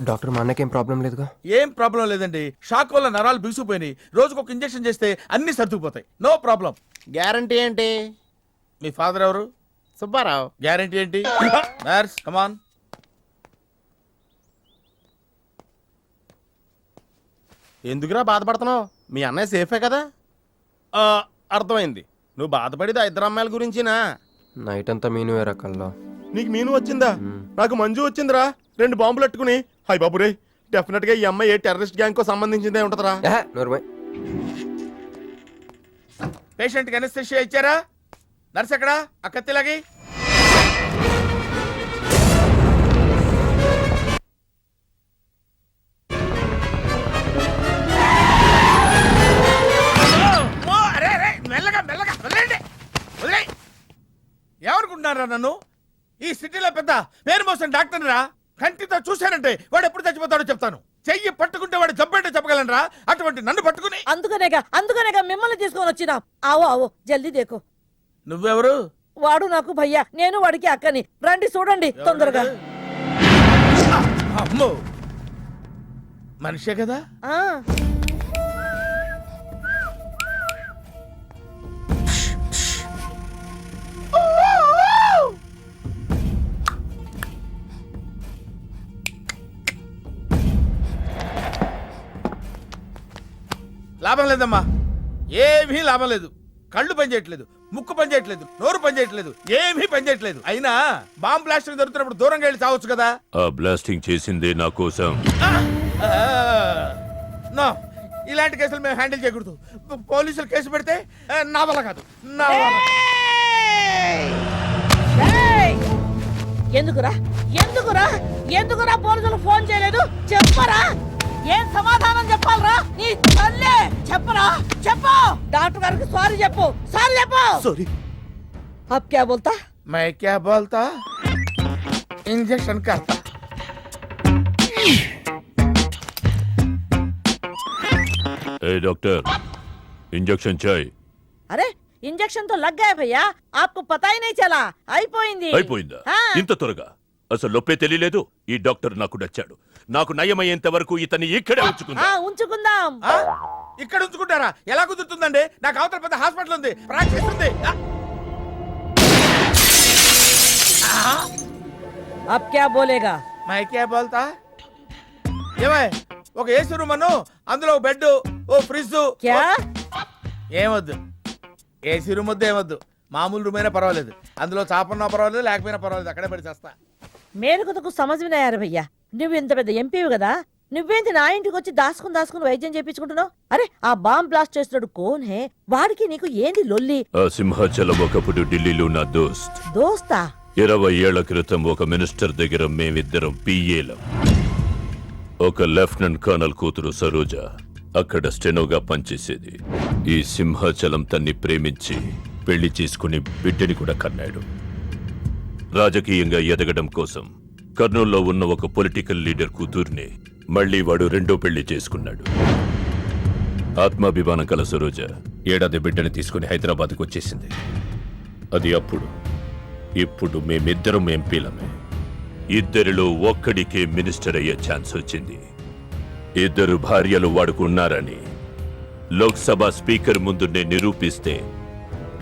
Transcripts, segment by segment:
Doctor మా అన్నకేం problem లేదుగా? ఏం ప్రాబ్లం లేదండి. షాక్ వల్ల నరాలు బిగుసిపోయినాయి. రోజుకు ఒక ఇంజెక్షన్ చేస్తే అన్ని సర్దుకుపోతాయి. No problem. గ్యారంటీ ఏంటి? మీ ఫాదర్ ఎవరు? సుబ్బారావు. గ్యారంటీ ఏంటి? నర్స్ కమాన్. ఎందుకురా బాధపడుతున్నావు? మీ అన్నయ్య సేఫే కదా? అర్థమైంది. నువ్వు బాధపడేది ఆ ఇద్దరు అమ్మాయిల గురించినా? నైట్ అంతా మీను వేరా కల్లా. నీకు మీను వచ్చిందా? నాకు మంజు వచ్చిందిరా. 2 బాంబులు అట్టుకుని. హాయ్ బాబు రే, డెఫినెట్ గా ఈ అమ్మాయి ఏ టెర్రరిస్ట్ గ్యాంగ్ కో సంబంధించిందే ఉంటదరా. పేషెంట్ కి అనస్థిషియా ఇచ్చారా? నర్స్ ఎక్కడా? ఆ కత్తిలాగి. మెల్లగా మెల్లగా వదిలేండి, వదిలేయ్. ఏమనుకుంటున్నారా నన్ను? ఈ సిటీలో పెద్ద పేరు మోసం డాక్టర్ రా. కంటితో చూశానంటే వాడు ఎప్పుడు చచ్చిపోతాడో చెప్తాను. చెయ్యి పట్టుకుంటే వాడు చంపేంటే చెప్పగలనరా? అటువంటి నన్ను పట్టుకుని. అందుకనేగా మిమ్మల్ని తీసుకొని వచ్చినా. ఆవో ఆవో జల్దీ దేకో. నువ్వెవరు? వాడు నాకు భయ్యా, నేను వాడికి అక్కని. రండి చూడండి తొందరగా. అమ్మో, మనిషే కదా? ఆ లాభం లేదమ్మా, ఏమీ లాభం లేదు. కళ్ళు పనిచేయట్లేదు, ముక్కు పనిచేయట్లేదు, నోరు పనిచేయట్లేదు, ఏమీ పనిచేయట్లేదు. అయినా బాంబ్ బ్లాస్టింగ్ జరుగుతున్నప్పుడు దూరంగా వెళ్ళి చావచ్చు కదా. ఆ బ్లాస్టింగ్ చేసిందే నా కోసం. నో, ఇలాంటి కేసులు మేము హ్యాండిల్ చేయకూడదు. పోలీసులు కేసు పెడితే నా వల్ల కాదు, నా వల్ల. ఎందుకురా ఎందుకురా ఎందుకురా పోలీసులు ఫోన్ చేయలేదు? చెప్పరా, ఏం సమాధానం చెప్పాలరా? నీ తల్లే చెప్పరా, చెప్పు. డాక్టర్ గారికి సారీ చెప్పు, సారీ చెప్పు. సారీ. అబ్ క్యా బోల్తా? मैं क्या बोलता? इंजेक्शन करता. ए डॉक्टर, इंजेक्शन चाहिए. అరే ఇంజెక్షన్ తో లగ్ గయా భయ్యా, आपको पता ही नहीं चला. అయిపోయింది. అయిపోయిందా? ఇంత త్వరగా? అసలు లొప్పే తెలియలేదు. ఈ డాక్టర్ నాకు నచ్చాడు. నాకు నయమయ్యేంత వరకు ఇతన్ని ఇక్కడే ఉంచుకుందాం. ఇక్కడ ఉంచుకుంటారా? ఎలా కుదురుతుందండి? నాకు అవతల పెద్ద హాస్పిటల్ ఉంది, ప్రాక్టీస్ ఉంది. అబ్ క్యా బోలేగా? मैं क्या बोलता? ఏమై, ఒక ఏసీ రూమ్ అను, అందులో ఒక బెడ్, ఓ ఫ్రిడ్జ్. క్యా? ఏమొద్దు, ఏసీ రూమ్ వద్దు, ఏమొద్దు. మామూలు రూమ్ అయినా పర్వాలేదు. అందులో చాపన్నా పర్వాలేదు, లేకపోయినా పర్వాలేదు. అక్కడే పడి చేస్తా. మేలుకు సమజ్వినాయారు భయ్యా. నువ్వు ఇంత పెద్ద ఎంపీవి కదా, నువ్వేంటి నా ఇంటికి వచ్చి దాసుకుని వైద్యం చేయించుకుంటున్నావు? అరే ఆ బాంబ్ బ్లాస్ట్ చేస్తున్నాడు కోన్ హే? వాడికి నీకు ఏంది లొల్లి? ఆ సింహాచలం ఒకప్పుడు ఢిల్లీలో నా దోస్తా. 20 ఏళ్ల క్రితం ఒక మినిస్టర్ దగ్గర మేమిద్దరం పిఏలం. ఒక లెఫ్టినెంట్ కర్నల్ కూతురు సరోజ అక్కడ స్టెనోగా పనిచేసేది. ఈ సింహాచలం తన్ని ప్రేమించి పెళ్లి చేసుకుని బిడ్డని కూడా కన్నాడు. రాజకీయంగా ఎదగడం కోసం కర్నూల్లో ఉన్న ఒక పొలిటికల్ లీడర్ కూతుర్ని మళ్లీ వాడు రెండో పెళ్లి చేసుకున్నాడు. ఆత్మాభిమానం కల సరోజ ఏడాది బిడ్డని తీసుకుని హైదరాబాద్కు వచ్చేసింది. అది అప్పుడు. ఇప్పుడు మేమిద్దరం ఎంపీలమే. ఇద్దరిలో ఒక్కడికే మినిస్టర్ అయ్యే ఛాన్స్ వచ్చింది. 2 భార్యలు వాడుకున్నారని లోక్సభ స్పీకర్ ముందు నేను నిరూపిస్తే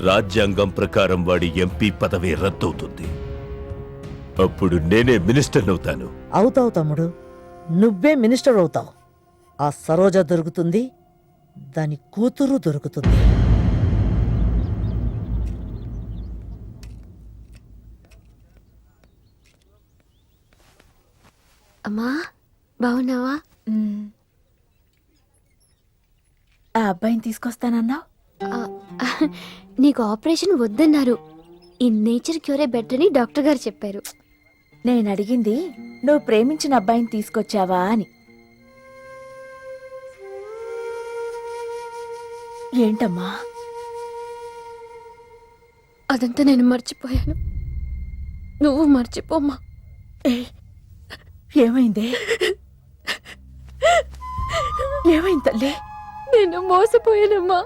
రాజ్యాంగం ప్రకారం వాడి ఎంపీ పదవి రద్దవుతుంది. అప్పుడు నేనే మినిస్టర్ అవుతాను. అవుతావు తమ్ముడు, నువ్వే మినిస్టర్ అవుతావు. ఆ సరోజ దొరుకుతుంది, దాని కూతురు దొరుకుతుంది. అమ్మా బాగున్నావా? ఆ అబ్బాయిని తీసుకొస్తానన్నావు. నీకు ఆపరేషన్ వద్దన్నారు. ఈ నేచర్ క్యూరే బెటర్ అని డాక్టర్ గారు చెప్పారు. నేను అడిగింది నువ్వు ప్రేమించిన అబ్బాయిని తీసుకొచ్చావా అని. ఏంటమ్మా? అదంతా నేను మర్చిపోయాను, నువ్వు మర్చిపోమ్మా. ఏమైందే? ఏమైంది తల్లి? నేను మోసపోయానమ్మా.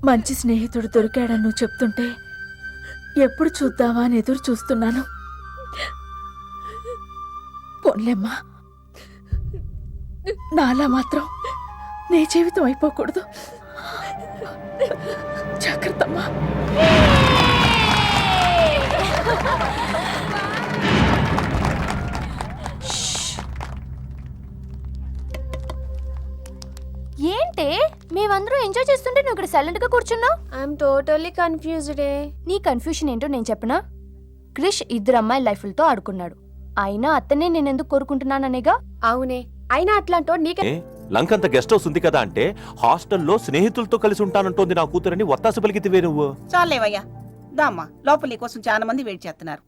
మంచి స్నేహితుడు దొరికాడని నువ్వు చెప్తుంటే ఎప్పుడు చూద్దామా అని ఎదురు చూస్తున్నాను. పోన్లేమ్మా, నాలా మాత్రం నీ జీవితం అయిపోకూడదు. జాగ్రత్తమ్మా. ఏంటే మేమందరం ఎంజాయ్ చేస్తుంటే నువ్వు ఇక్కడ సైలెంట్ గా కూర్చున్నావు? I'm totally confused. నీ కన్ఫ్యూషన్ ఏంటో నేను చెప్పనా? క్రిష్ ఇద్దరు అమ్మాయి లైఫ్లతో ఆడుకున్నాడు. అయినా అతనే నేనెందుకు కోరుకుంటున్నాననేగా. అవునే, అయినా అట్లాంటో నీకే. లంకంత గెస్ట్ హౌస్ ఉంది కదా అంటే హాస్టల్లో స్నేహితులతో కలిసి ఉంటానంటోంది నా కూతురని ఒత్తాస పలికితివే నువ్వు. చాలేవయ్యా, దామ్మా లోపల నీ కోసం చాలా మంది వెయిట్ చేస్తున్నారు.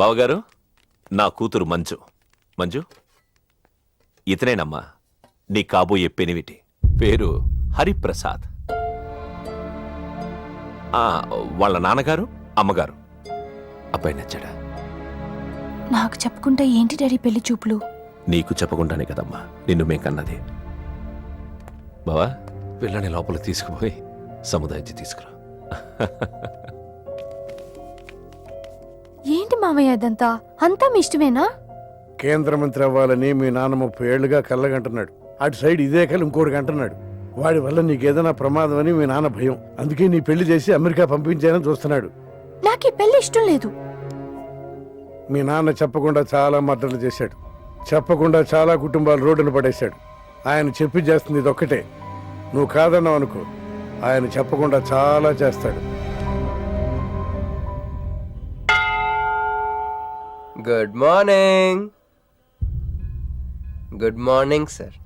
బావగారు, నా కూతురు మంజు. మంజు, ఇతనేనమ్మా నీ కాబోయే పెనివిటి. పేరు హరిప్రసాద్. వాళ్ళ నాన్నగారు, అమ్మగారు. అబ్బాయి నచ్చాడా? నాకు చెప్పుకుంటే ఏంటి డాడీ పెళ్లి చూపులు? నీకు చెప్పకుండానే కదమ్మా నిన్ను మేకన్నది. బావా, పిల్లని లోపల తీసుకుపోయి సముదాయించి తీసుకురా. ఏంటి మావయ్య అదంతా? అంతా మీ ఇష్టమేనా? కేంద్ర మంత్రి అవ్వాలని మీ నాన్న 30 ఏళ్లుగా కళ్ళగంటున్నాడు. అటు సైడ్ ఇదే కళ్ళు ఇంకోటి అంటున్నాడు. వాడి వల్ల నీకేదైనా ప్రమాదం అని మీ నాన్న భయం. అందుకే నీ పెళ్లి చేసి అమెరికా పంపించాలని చూస్తున్నాడు. నాకు ఈ పెళ్లి ఇష్టం లేదు. మీ నాన్న చెప్పకుండా చాలా మర్డర్లు చేశాడు. చెప్పకుండా చాలా కుటుంబాలు రోడ్డును పడేశాడు. ఆయన చెప్పి చేస్తుంది ఇదొక్కటే. నువ్వు కాదన్నావు అనుకో, ఆయన చెప్పకుండా చాలా చేస్తాడు. Good morning. Good morning sir.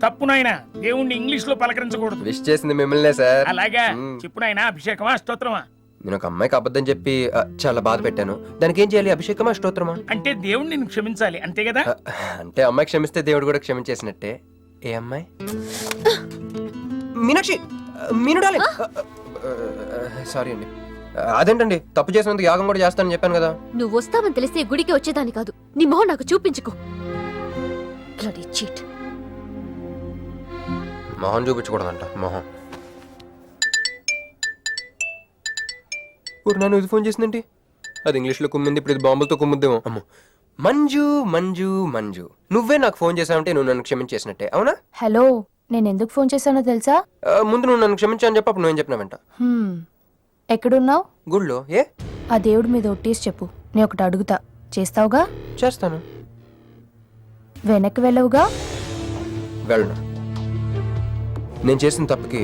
తప్పు నాయనా, దేవుణ్ణి ఇంగ్లీష్ లో పలకరించకూడదు. విష్ చేసింది మిమ్మల్నే సార్. అలాగా చెప్పు నాయనా, అభిషేకమా స్తోత్రమా? నేను ఒక అమ్మాయికి అబద్ధం చెప్పి చాలా బాధ పెట్టాను. దానికి ఏం చేయాలి? అభిషేకమా స్తోత్రమా? అంటే దేవుణ్ణి క్షమించాలి అంతే కదా? అంటే అమ్మాయి క్షమిస్తే దేవుడు కూడా క్షమించేసినట్టే. ఏ అమ్మాయి? మీనాక్షి. మీను డార్లింగ్. సారీ అండి. అదేంటండి, తప్పు చేసినందుకు యాగం కూడా చేస్తానని చెప్పాను కదా. నువ్వు వస్తావని తెలిస్తే గుడికి వచ్చేదాన్ని కాదు. నీ మొహం నాకు చూపించుకో. Bloody cheat. మొహం చూపించకూడదంట. మొహం. ఇప్పుడు నన్ను ఇది ఫోన్ చేసిందేంటి? అది ఇంగ్లీష్లో కుమ్మింది, ఇప్పుడు ఇది బాంబులతో కుమ్ముద్దేమో. అమ్మో. మంజు మంజు మంజు, నువ్వే నాకు ఫోన్ చేసావంటే నువ్వు నన్ను క్షమించేసినట్టే, అవునా? హలో, నేను ఎందుకు ఫోన్ చేశానో తెలుసా? ముందు నువ్వు నన్ను క్షమించాను చెప్పు, అప్పుడు నువ్వేం చెప్పినావంట. ఎక్కడున్నావు? గుళ్ళో. ఏ? ఆ దేవుడి మీద ఒట్టేసి చెప్పు. నేను ఒకటి అడుగుతా, చేస్తావుగా? చేస్తాను. వెనక్కి వెళ్ళవుగా? వెళ్ళను. నేను చేసిన తప్పుకి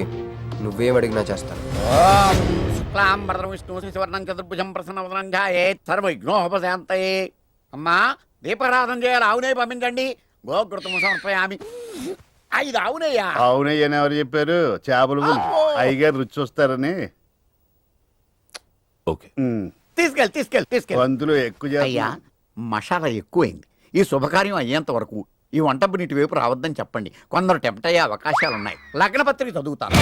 నువ్వేం అడిగినా చేస్తాను. అమ్మా, దీపారాధన చేయాలి. ఆవునే పంపించండి. గోకృతము సమర్పయామి. 5 ఆవునయ్యా. అవునయ్యని ఎవరు చెప్పారు? చేపలు అయ్యగారు రుచి చూస్తారని. ఓకే, తీసుకెళ్ళి వంతులు ఎక్కువ అయ్యా, మసాలా ఎక్కువైంది. ఈ శుభకార్యం అయ్యేంత వరకు ఈ వంటపు నీటి వైపు రావద్దని చెప్పండి. కొందరు టెంప్ట్ అయ్యే అవకాశాలున్నాయి. లగ్న పత్రిక చదువుతాను.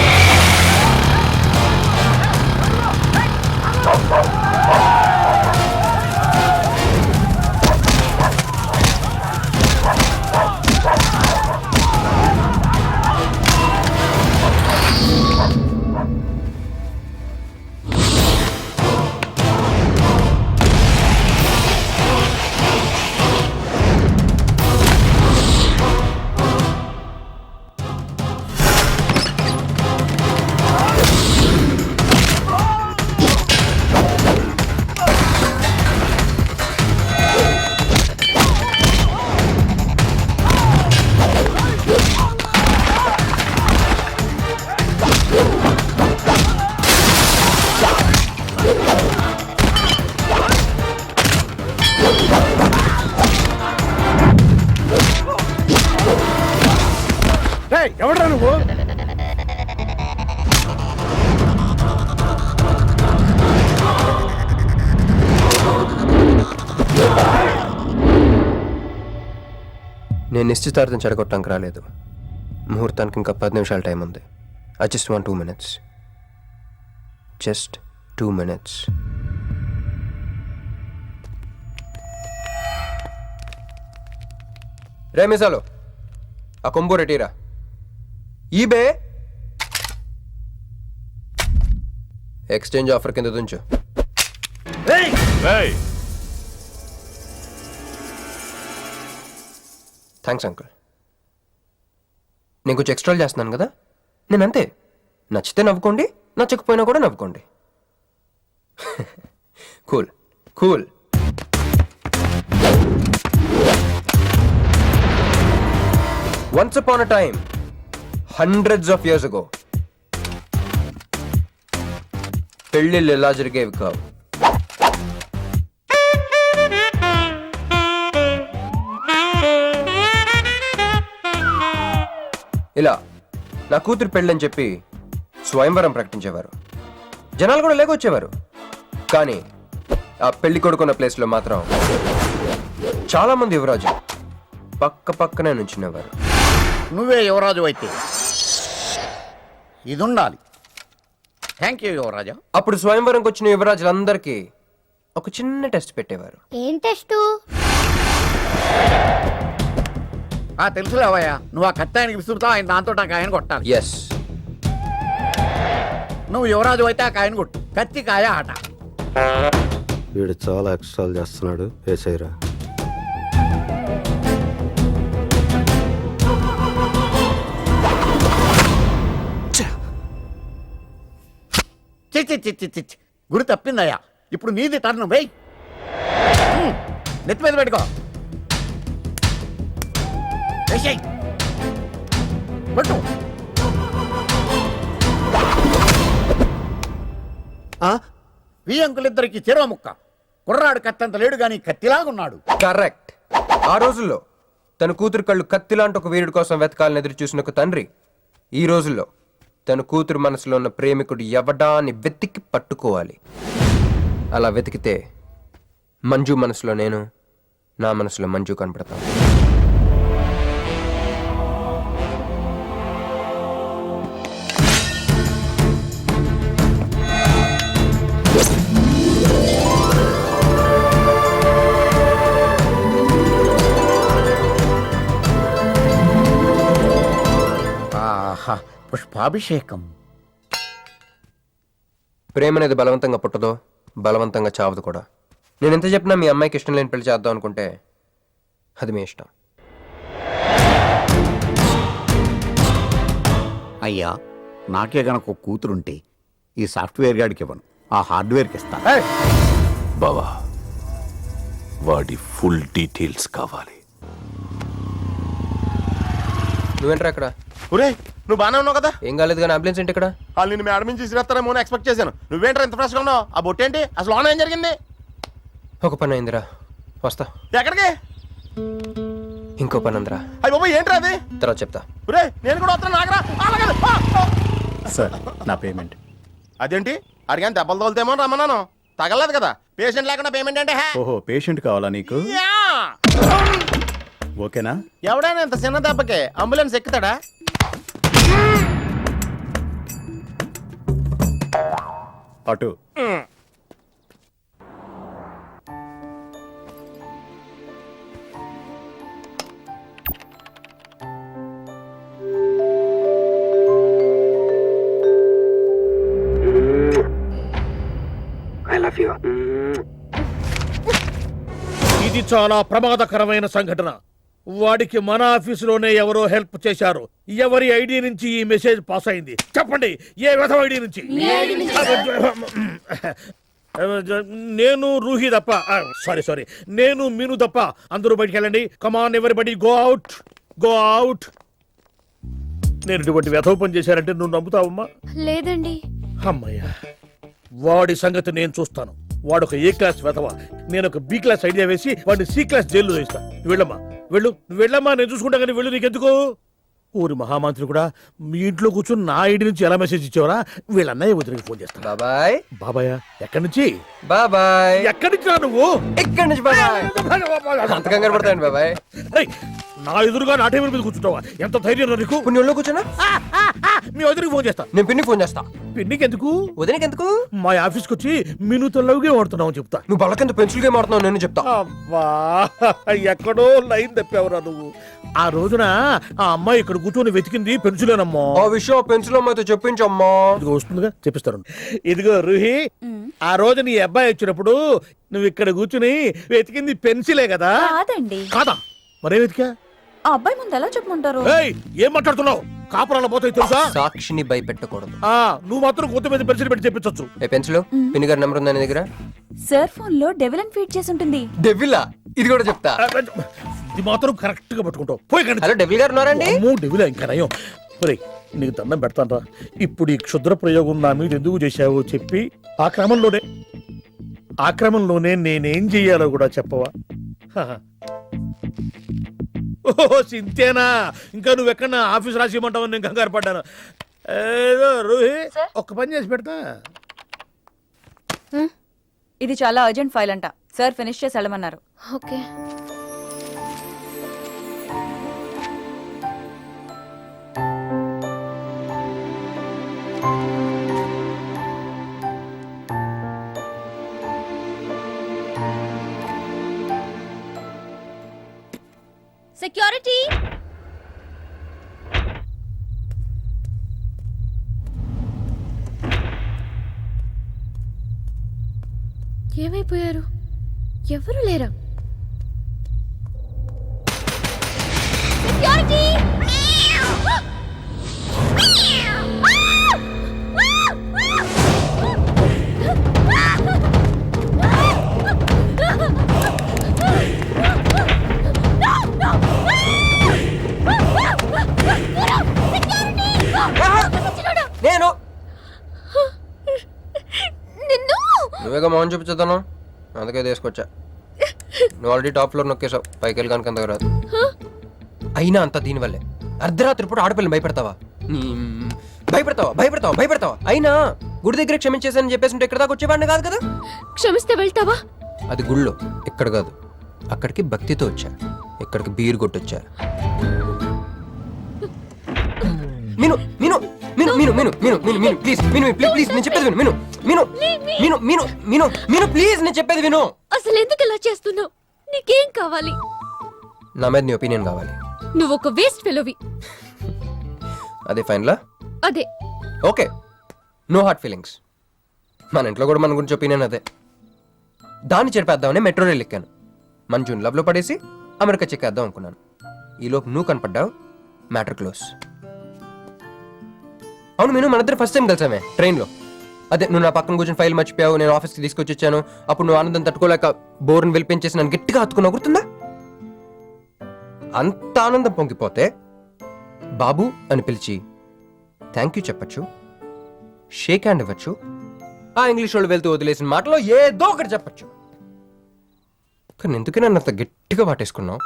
ఎవడరా నువ్వు? నేను నిశ్చితార్థం చెడగొట్టడానికి రాలేదు. ముహూర్తానికి ఇంకా 10 నిమిషాల టైం ఉంది. I just want 2 minutes. Just 2 minutes. రే మిసాలో, ఆ కొంబు రెటీరా. ఈబే ఎక్స్చేంజ్ ఆఫర్ కింద తుంచు. ఏయ్, థ్యాంక్స్ అంకుల్. నేను కొంచెం ఎక్స్ట్రా చేస్తున్నాను కదా, నేను అంతే. నచ్చితే నవ్వుకోండి, నచ్చకపోయినా కూడా నవ్వుకోండి. Cool cool. Once upon a time, hundreds of years ago, పెళ్ళిళ్ళు ఎలా జరిగేవి కావు. ఇలా నా కూతురు పెళ్ళని చెప్పి స్వయంవరం ప్రకటించేవారు. జనాలు కూడా లేకొచ్చేవారు. కానీ ఆ పెళ్లి కొడుకున్న ప్లేస్లో మాత్రం చాలా మంది యువరాజు పక్క పక్కనే నుంచునేవారు. నువ్వే యువరాజు అయితే ఇది ఉండాలి. థ్యాంక్ యూ యువరాజా. అప్పుడు స్వయంవరంకి వచ్చిన యువరాజులందరికీ ఒక చిన్న టెస్ట్ పెట్టేవారు. ఏం టెస్ట్? తెలుసులేవయ్యా, నువ్వు ఆ కత్తి ఆయనకి విసురుతావు, ఆయన దాంతో ఆ కాయను కొట్టాలి. ఎస్. నువ్వు యువరాజు అయితే ఆ కాయను కొట్టు. కత్తి కాయ ఆట. వీడు చాలా ఎక్స్ట్రాలు చేస్తున్నాడు. ఏసైరా. చిచ్చి గురి తప్పిందయ్యా. ఇప్పుడు నీది టర్న్. వెయ్, నెత్తి మీద పెట్టుకో. వేసేయ్. కొట్టు. ఈ అంకులిద్దరికి చెరవ ముక్క. కుర్రాడు కత్తంత లేడు గాని కత్తిలాగున్నాడు. కరెక్ట్. ఆ రోజుల్లో తన కూతురు కళ్ళు కత్తిలాంటి ఒక వీరుడి కోసం వెతకాలని ఎదురు చూసిన ఒక తండ్రి ఈ రోజుల్లో తన కూతురు మనసులో ఉన్న ప్రేమికుడు ఎవడా అని వెతికి పట్టుకోవాలి. అలా వెతికితే మంజు మనసులో నేను, నా మనసులో మంజు కనపడతాను. ఆహా, పుష్పాభిషేకం. ప్రేమ అనేది బలవంతంగా పుట్టదో, బలవంతంగా చావదు కూడా. నేను ఎంత చెప్పినా మీ అమ్మాయికి ఇష్టం లేని పెళ్లి చేద్దాం అనుకుంటే అది మీ ఇష్టం. అయ్యా, నాకే గనక ఒక కూతురుంటే ఈ సాఫ్ట్వేర్ గాడికి ఇవ్వను, ఆ హార్డ్వేర్కి ఇస్తాను. బావా, వాడి ఫుల్ డీటెయిల్స్ కావాలి. నువ్వేంట్రా అక్కడ? ఒరే, నువ్వు బానే ఉన్నావు కదా? ఏం కాలేదు కానీ అంబులెన్స్ ఏంటి ఇక్కడ? వాళ్ళు నిన్ను మేడం నుంచి తీసుకురాస్తారేమో అని ఎక్స్పెక్ట్ చేశాను. నువ్వేంట్రా ఇంత ఫ్రెష్గా ఉన్నావు? ఆ బొట్టేంటి? అసలు లోన ఏం జరిగింది? ఒక పని అయిందిరా, వస్తా. ఎక్కడికి? ఇంకో పని ఉందిరా. అయ్యి బాబా, ఏంట్రా అది? తర్వాత చెప్తా. ఒరే, నేను కూడా వస్తాను. నాగరా సార్, నా పేమెంట్. అదేంటి? అడిగాను దెబ్బలు తోలుతేమో రమ్మన్నాను. తగలలేదు కదా. పేషెంట్ లేకుండా పేమెంట్ అంటే? ఓహో, పేషెంట్ కావాలా నీకు? ఓకేనా? ఎవడైనా ఇంత చిన్న దెబ్బకే అంబులెన్స్ ఎక్కుతాడా? అటు. ఇది చాలా ప్రమాదకరమైన సంఘటన. వాడికి మన ఆఫీసులోనే ఎవరో హెల్ప్ చేశారు. ఎవరి ఐడి నుంచి ఈ మెసేజ్ పాస్ అయింది? చెప్పండి, ఏ విధం ఐడి నుంచి? నేను రూహి తప్ప, సారీ, నేను మీను తప్ప అందరూ బయటికి వెళ్ళండి. కమాన్ ఎవరిబడి, గో అవుట్, గో అవుట్. నేను ఇటువంటి వ్యధవ పని చేశానంటే నువ్వు నమ్ముతావమ్మా? లేదండి. అమ్మయ్యా, వాడి సంగతి నేను చూస్తాను. వాడు ఒక ఏ క్లాస్ వెధవ, నేను ఒక బి క్లాస్ ఐడియా వేసి వాడిని సి క్లాస్ జైల్లో వేస్తా. వెళ్ళమ్మా, వెళ్ళమ్మా, నేను చూసుకుంటా. కానీ వెళ్ళు, నీకెందుకు? ఊరి మహామంత్రి కూడా మీ ఇంట్లో కూర్చొని నా ఐడి నుంచి ఎలా మెసేజ్ ఇచ్చేవరా? వీళ్ళన్నయ్య వదిలికి ఫోన్ చేస్తా. బాబాయ్. బాబాయ్ ఎక్కడి నుంచి? బాబాయ్. ఎక్కడి నుంచి రా నువ్వు? ఇక్కడి నుంచి బాబాయ్. అంత కంగారు పడతాయండి బాబాయ్. నా ఎదురుగా నా టేబుల్ మీద కూర్చుంటావా? ఎంత ధైర్యం నీకు? ఇప్పుడు నీ ఒళ్ళో కూర్చున్నా మీ వదిలికి ఫోన్ చేస్తా. నేను పిన్ని ఫోన్ చేస్తా. పిన్నికి ఎందుకు? వదినకి ఎందుకు? మా ఆఫీస్కి వచ్చి మినుతో లవ్గా వాడుతున్నావు చెప్తా. నువ్వు బలకంత పెన్సిల్ గేమ్ ఆడుతున్నావు నేను చెప్తా. అబ్బా, ఎక్కడో లైన్ తప్పావురా నువ్వు. ఆ రోజున ఆ అమ్మాయి ఇక్కడ కూర్చొని వెతికింది పెన్సిలేనమ్మా. ఆ విషయం ఆ పెన్సిల్ అమ్మాయితో చెప్పించమ్మా. ఇదిగో వస్తుందిగా, చెప్పిస్తాను. ఇదిగో రూహి, ఆ రోజు నీ అబ్బాయి వచ్చినప్పుడు నువ్వు ఇక్కడ కూర్చుని వెతికింది పెన్సిలే కదా? కాదండి. కాదా? మరే వెతికా? ఆ అబ్బాయి ముందు ఎలా చెప్పమంటారు? ఏయ్, ఏం మాట్లాడుతున్నావు? కాపురాల పోతాయి తెలుసా? సాక్షిని భయపెట్టకూడదు. నువ్వు మాత్రం కొత్త మీద పెన్సిల్ పెట్టి చెప్పించొచ్చు. ఏ పెన్సిల్ పిన్ని గారి నెంబర్ ఉందా నీ దగ్గర? సార్ ఫోన్ లో డెవిల్ అని ఫీడ్ చేసి ఉంటుంది. డెవిలా? ఇది కూడా చెప్తా. ఇది మాత్రం కరెక్ట్ గా పట్టుకుంటావు. పోయి కండి. హలో డెవిల్ గారు ఉన్నారండి? డెవిల్ ఇంకా నయం. ఒరేయ్, నీకు దండం పెడతానరా. ఇప్పుడు ఈ క్షుద్ర ప్రయోగం నా మీద ఎందుకు చేశావో చెప్పి ఆ క్రమంలోనే నేనేం చెయ్యాలో కూడా చెప్పవా? ఓహో, సింతేనా? ఇంకా నువ్వెక్కడ ఆఫీస్ రాసి ఇవ్వమంటావని నేను కంగారు పడ్డాను. ఏదో రూహి, ఒక్క పని చేసి పెడతా. ఇది చాలా అర్జెంట్ ఫైల్ అంట. సార్ ఫినిష్ చేసి వెళ్ళమన్నారు. ఓకే. సెక్యూరిటీ. ఏమైపోయారు? ఎవరు లేరా? సెక్యూరిటీ. నేను నిన్ను నువ్వేగా మౌన్ చూపించుతాను, అందుకే తీసుకొచ్చా. నువ్వు ఆల్రెడీ టాప్ ఫ్లోర్ నొక్కేసావు, పైకి వెళ్ళి కనుక అంతగా రాదు. అయినా అంతా దీనివల్లే. అర్ధరాత్రి పూట ఆడపిల్లని భయపెడతావా? భయపెడతావా? అయినా గుడి దగ్గర క్షమించేసానని చెప్పేసి ఉంటే ఇక్కడ దాకా వచ్చేవాడిని కాదు కదా. క్షమిస్తే వెళ్తావా? అది గుళ్ళో, ఇక్కడ కాదు. అక్కడికి భక్తితో వచ్చా, ఇక్కడికి బీరు కొట్టొచ్చా. మిను మిను మిను మిను మిను మిను మిను మిను ప్లీజ్, మిను ప్లీజ్ నేను చెప్పేది విను. మిను మిను మిను మిను మిను మిను ప్లీజ్ నేను చెప్పేది విను. అసలు ఎందుకు ఇలా చేస్తున్నావు? నీకేం కావాలి? నా మీద నీ ఒపీనియన్ కావాలి. నువ్వు ఒక వేస్ట్ ఫెలోవి. అదే ఫైనలా? అదే. Okay, no heart feelings. మన ఇంట్లో కూడా మన గురించి ఒపీనియన్ అదే. దాన్ని చెరిపేద్దామని మెట్రో రైల్ ఎక్కాను. మంజుని లవ్లో పడేసి అమెరికా చెక్కేద్దాం అనుకున్నాను. ఈలోపు నువ్వు కనపడ్డావు, మ్యాటర్ క్లోజ్. అవును నేను మన ఇద్దరు ఫస్ట్ టైం కలిసామే ట్రైన్లో. అదే నువ్వు నా పక్కన కూర్చొని ఫైల్ మర్చిపోయావు, నేను ఆఫీస్కి తీసుకొచ్చి వచ్చాను. అప్పుడు నువ్వు ఆనందం తట్టుకోలేక బోర్ని వెళ్ళిపించేసి నన్ను గట్టిగా హత్తుకున్నావు, గుర్తుందా? అంత ఆనందం పొంగిపోతే బాబు అని పిలిచి థ్యాంక్ యూ చెప్పచ్చు, షేక్ హ్యాండ్ ఇవ్వచ్చు, ఆ ఇంగ్లీష్ వాళ్ళు వెళ్తూ వదిలేసిన మాటలో ఏదో ఒకటి చెప్పచ్చు. కానీ ఎందుకు నన్ను అంత గట్టిగా వాటేసుకున్నావు?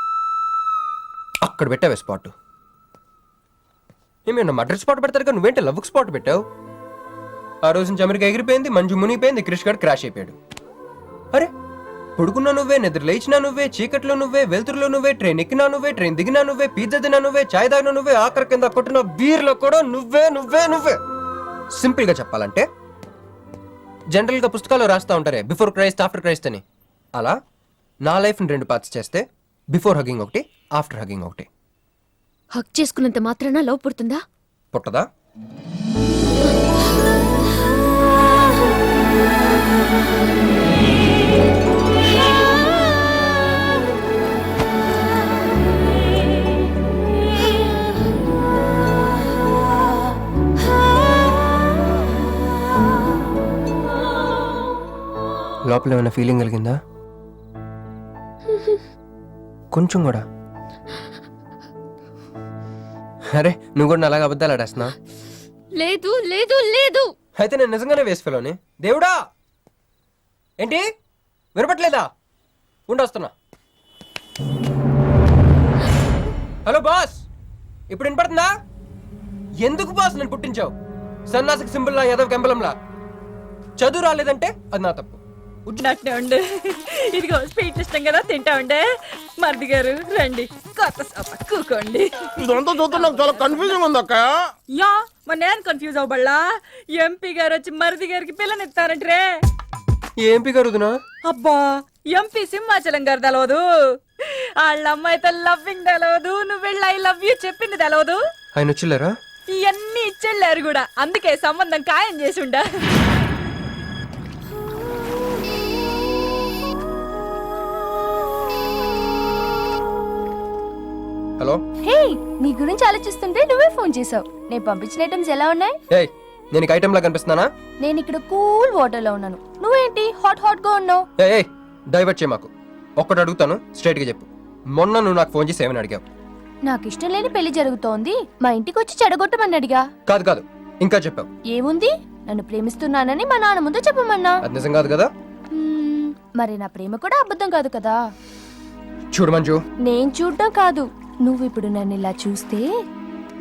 అక్కడ పెట్టావే స్పాట్. ఏమైనా మర్డర్ స్పాట్ పెడతారు కదా, నువ్వేంటి లవ్కి స్పాట్ పెట్టావు? ఆ రోజు నుంచి అమెరికా ఎగిరిపోయింది, మంజు మునిగిపోయింది, క్రిష్ గారు క్రాష్ అయిపోయాడు. అరే పడుకున్నా నువ్వే, నిద్ర లేచినా నువ్వే, చీకట్లో నువ్వే, వెలుతురులో నువ్వే, ట్రైన్ ఎక్కినా నువ్వే, ట్రైన్ దిగినా నువ్వే, పిజ్జా తినా నువ్వే, చాయ్ తాగినా నువ్వే, ఆఖరి కింద కొట్టిన బీర్లో కూడా నువ్వే నువ్వే నువ్వే. సింపుల్ గా చెప్పాలంటే జనరల్ గా పుస్తకాలు రాస్తా ఉంటారే బిఫోర్ క్రైస్ట్ ఆఫ్టర్ క్రైస్ట్ అని, అలా నా లైఫ్ ని 2 పార్ట్స్ చేస్తే బిఫోర్ హగ్గింగ్ ఒకటి, ఆఫ్టర్ హగ్గింగ్ ఒకటి. హక్ చేసుకున్నంత మాత్రాన లవ్ పుడుతుందా? పుట్టదా? లోపల ఏమైనా ఫీలింగ్ కలిగిందా? కొంచెం కూడా? అరే నువ్వు కూడా అలాగే అబద్ధాలు ఆడేస్తున్నా? లేదు లేదు లేదు. అయితే నేను నిజంగానే వేస్ట్ ఫెలోని. దేవుడా, ఏంటి వినపట్లేదా? ఉండొస్తున్నా. హలో బాస్, ఇప్పుడు వినపడుతుందా? ఎందుకు బాస్ నన్ను పుట్టించావు? సన్నాసికి సింబల్ లా, యాదవ్ కెంబలంలా. చదువు రాలేదంటే అది నా తప్పు, ఉన్నట్టే ఉండు. ఇదిగో స్వీట్ ఇష్టం కదా, తింటా ఉండే. మరిది గారు రండి, కొత్త సోఫ కూకోండి. ఇదంతా చూస్తే నాకు చాలా కన్ఫ్యూజింగ్ ఉంది అక్క. యా మరి నేను కన్ఫ్యూజ్ అవ్వబల్లా. ఎంపీ గారు వచ్చి మరిది గారికి పిల్లనిస్తారంటే. ఏంపి గారుదునా? అబ్బా ఎంపీ సింహాచలం గారు తెలవదు, వాళ్ళ అమ్మాయితో లవ్వింగ్ తెలవదు, నువ్వు వెళ్ళి ఐ లవ్ యూ చెప్పింది తెలవదు. ఆయన వచ్చిల్లారా? ఇవన్నీ ఇచ్చెళ్ళారు కూడా, అందుకే సంబంధం ఖాయం చేసి ఉండ. హలో. హే, నీ గురించి ఆలోచిస్తుంటే నువ్వే ఫోన్ చేసావు. నేను పంపించిన ఐటమ్స్ ఎలా ఉన్నాయి? ఏయ్, నేను ఐటమ్ లా కనిపిస్తున్నానా? నేను ఇక్కడ కూల్ వాటర్ లో ఉన్నాను, నువ్వేంటి హాట్ గా ఉన్నావు? ఏయ్ డైవర్ట్ చేయ మాకు. ఒక్కటి అడుగుతాను, స్ట్రైట్ గా చెప్పు. మొన్న నువ్వు నాకు ఫోన్ చేసి ఏమని అడిగావు? నాకు ఇష్టం లేని పెళ్లి జరుగుతోంది, మా ఇంటికి వచ్చి చెడగొట్టమని అడిగా. కాదు కాదు, ఇంకా చెప్పావు. ఏముంది, నన్ను ప్రేమిస్తున్నానని మా నాన్న ముందు చెప్పమన్నా. అది నిజం కాదు కదా? మరి నా ప్రేమ కూడా అబద్ధం కాదు కదా? చూడు మంజు. నేను చూడటం కాదు, నువ్వు ఇప్పుడు నన్ను ఇలా చూస్తే.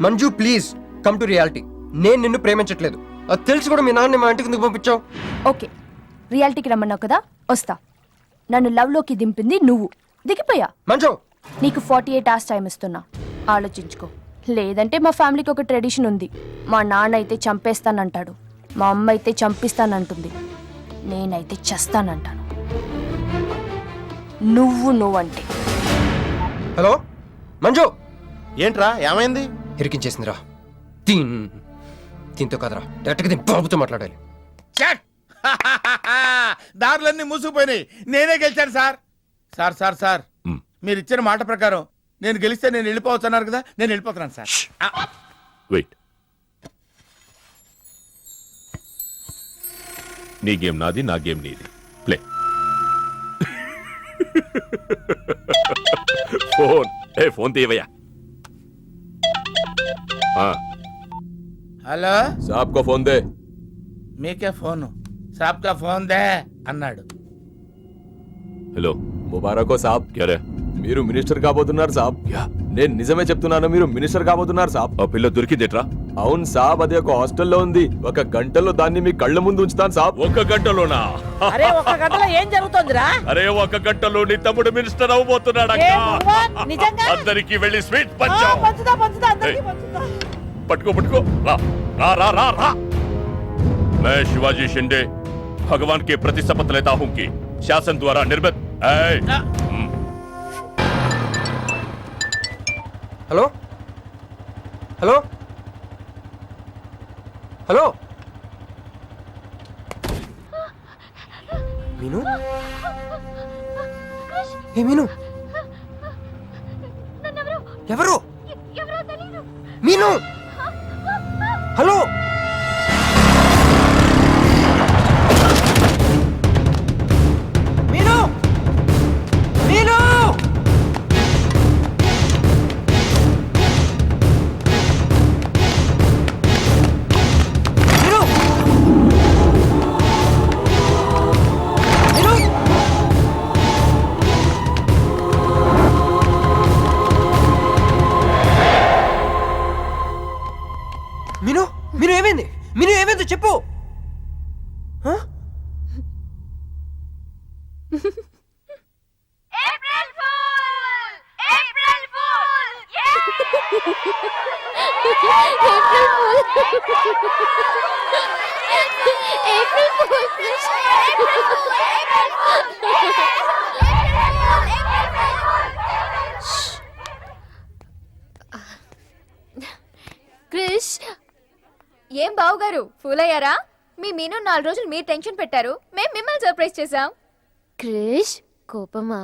Manju please come to reality. నేను నిన్ను ప్రేమించట్లేదు, అది తెలిసి కూడా మీ నాన్న మా ఇంటికి ఎందుకు పంపించావు? ఓకే, రియాలిటీకి రమ్మన్నావు కదా, వస్తా. నన్ను లవ్ లోకి దింపింది నువ్వు, దిగిపోయా. మంజు, నీకు 48 hours టైం ఇస్తున్నా, ఆలోచించుకో. లేదంటే మా ఫ్యామిలీకి ఒక ట్రెడిషన్ ఉంది, మా నాన్న అయితే చంపేస్తానంటాడు, మా అమ్మ అయితే చంపిస్తానంటుంది, నేనైతే చస్తానంటాను. నువ్వంటే. హలో మంజు. ఏంట్రా ఏమైంది? ఇరికించేసిందిరా. దీంతో కదరా, డైరెక్ట్గా దీని బాబుతో మాట్లాడాలి. దారులన్నీ మూసుకుపోయినాయి, నేనే గెలిచాను సార్. సార్ సార్ సార్ మీరు ఇచ్చిన మాట ప్రకారం నేను గెలిస్తే నేను వెళ్ళిపోవచ్చు అన్నారు కదా, నేను వెళ్ళిపోతున్నాను సార్. వెయిట్. నీ గేమ్ నాది, నా గేమ్ నీది. ప్లే. ఫోన్ తీయవయ్యా. హలో సాబ్ కో ఫోన్ దే. మీకే ఫోను, సాబ్ కా ఫోన్ దే అన్నాడు. హలో. ముబారకో సాబ్. క్యారే? మీరు మినిస్టర్ కాబోతున్నారు సాబ్. నేను నిజమే చెప్తున్నాను, మీరు మినిస్టర్ కాబోతున్నారు సాబ్. ఆ పిల్ల దొరికిందేట్రా? అవును సాబ్, అది ఒక హాస్టల్లో ఉంది. 1 గంటలో దాన్ని మీ కళ్ళ ముందు ఉంచుతాను సాబ్. 1 గంటలోనా? అరే 1 గంటలో ఏం జరుగుతోందిరా? అరే 1 గంటలో నీ తమ్ముడు మినిస్టర్ అవబోతున్నాడు. ఏ నువ్వా? నిజంగా? అందరికి వెళ్ళి స్వీట్ పంచుదా పంచు. పంచుదా అందరికీ పంచుదా. पटको रा रा रा रा रा। मैं शिवाजी शिंदे भगवान के प्रति शपथ लेता हूं कि शासन द्वारा निर्मित। हेलो हेलो हेलो मीनू हे मीनू ఎవరు మీను హలో మీను మీను మీను మీను ఏమైంది మీను ఏమైంది చెప్పు క్రిష్, ఏం బావగారు ఫూల్ అయ్యారా? మీ మీను 4 రోజులు మీరు టెన్షన్ పెట్టారు, మేము మిమ్మల్ని సర్ప్రైజ్ చేసాం. క్రిష్ కోపమా?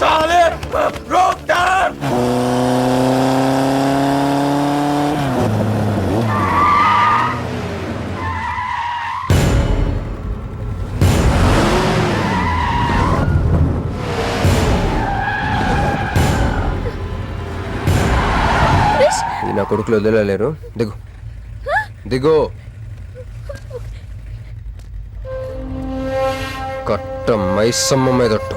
साले रोक कर ఇది నా కొడుకులు వదిలేలేరు. దిగు దిగు. కట్ట మైసమ్మ మీదట్టు.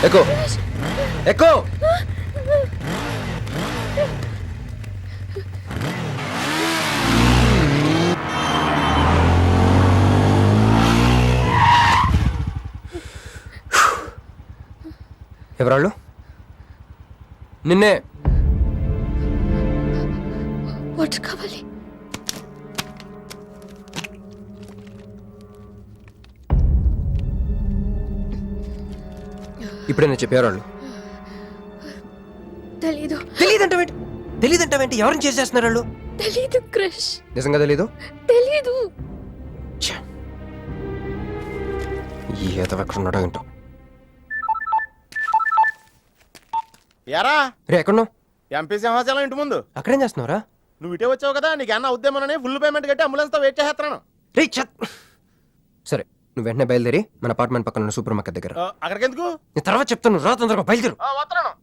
ఎక్కు ఎక్కు. ఎవరాళ్ళు? నిన్నే. వాటర్ కావాలి. ఇప్పుడైనా చెప్పేవాళ్ళు. తెలీదు. తెలీదంటావేంటి? ఎవరిని చేసేస్తున్నారు వాళ్ళు? తెలీదు క్రిష్. నిజంగా తెలీదు? తెలీదు. ఈ ఎదవ ఎక్కడ ఉన్నాడో ఏంటో. ఎరా రే ఎక్కడున్నావు? ఎంపీ సింహాచలం ఇంటి ముందు. అక్కడేం చేస్తున్నావురా? నువ్వు ఇటే వచ్చావు కదా, నీకేమన్నా ఉద్యమనని ఫుల్ పేమెంట్ కట్టి అంబులెన్స్ తో వెయిట్ చేస్తున్నాను. రే సరే, నువ్వు వెంటనే బయలుదేరి మన అపార్ట్మెంట్ పక్కన ఉన్న సూపర్ మార్కెట్ దగ్గర. అక్కడికి ఎందుకు? నేను తర్వాత చెప్తాను, రా తొందరగా బయలుదేరు. వస్తున్నాను.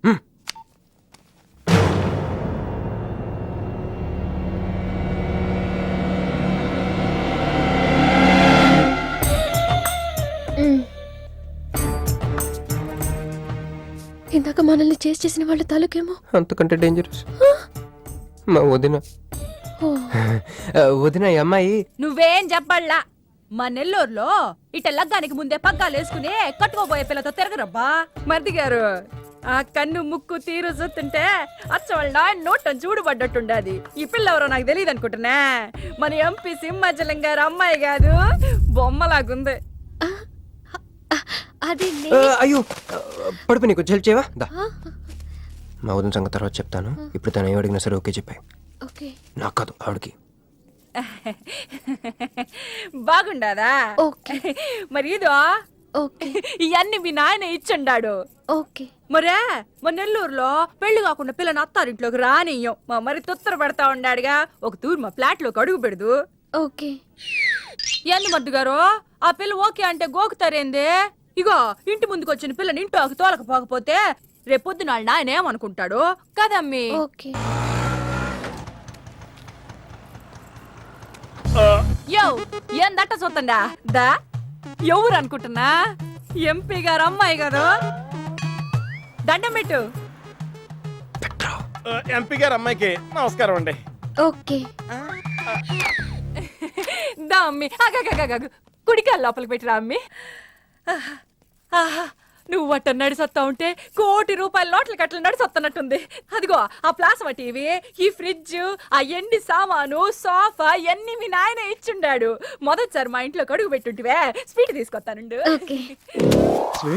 ఇందాక మనల్ని చేసిన వాళ్ళ తాలూకేమో అంతకంటే డేంజరస్ మా వదిన. వదిన ఈ అమ్మాయి. నువ్వేం చెప్పాలా? మా నెల్లూరులో ఇట లగ్గానికి ముందే పగ్గాలు వేసుకుని కట్టుకోబోయే పిల్లతో తిరగరబ్బా. మరిది గారు, ఆ కన్ను ముక్కు తీరు చూస్తుంటే అచ్చ వాళ్ళ నోటం చూడబడ్డట్టుండది. ఈ పిల్ల ఎవరో నాకు తెలియదు అనుకుంటున్నా. మన ఎంపీ సింహాచలం గారు అమ్మాయి కాదు, బొమ్మలాగుంది. అది అయ్యో పడుపు, నీకు హెల్ప్ చేయవా? దా. మా వదిన సంగతి తర్వాత చెప్తాను. ఇప్పుడు తను ఏం అడిగినా సరే ఓకే చెప్పాయి. ఓకే. నాకు కాదు, ఆవిడకి. బాగుండాదా? ఓకే. మరి ఇదో ఓకే. ఇవన్నీ మీ నాయన ఇచ్చుండాడు. ఓకే. మరే మా నెల్లూరులో పెళ్లి కాకుండా పిల్లని అత్తారింట్లోకి రానియ్యం. మా మరి తొత్తర పెడతా ఉండాడుగా. ఒక తూరు మా ఫ్లాట్ లోకి అడుగు పెడదు. ఓకే. ఎందు మద్దు గారు, ఆ పిల్ల ఓకే అంటే గోకుతారేంది? ఇగో ఇంటి ముందుకు వచ్చిన పిల్లని ఇంట్లోకి తోలకపోకపోతే రేపొద్దున వాళ్ళ నాయన ఏమనుకుంటాడు కదమ్మీ? ఓకే. యో ఏం దట్ట చూతండా దా. ఎవరు అనుకుంటున్నా? ఎంపీ గారు అమ్మాయి కదా. దండం పెట్టు. ఎంపీ గారు అమ్మాయికి నమస్కారం అండి. ఓకే. దా అమ్మి. కుడికాయలు లోపలికి పెట్టిరా అమ్మి. నువ్వు వట్ట నడిసొత్తా ఉంటే ₹1 కోటి నోట్ల కట్టలు నడిసొత్తనట్టుంది. అదిగో ఆ ప్లాస్మా టీవీ, ఈ ఫ్రిడ్జ్, ఆ ఎండి సామాను, సోఫా ఎన్ని మీ నాయన ఇచ్చుండాడు. మొదటిసారి మా ఇంట్లో అడుగు పెట్టుంటివే, స్వీట్ తీసుకొస్తానుండు. ఓకే.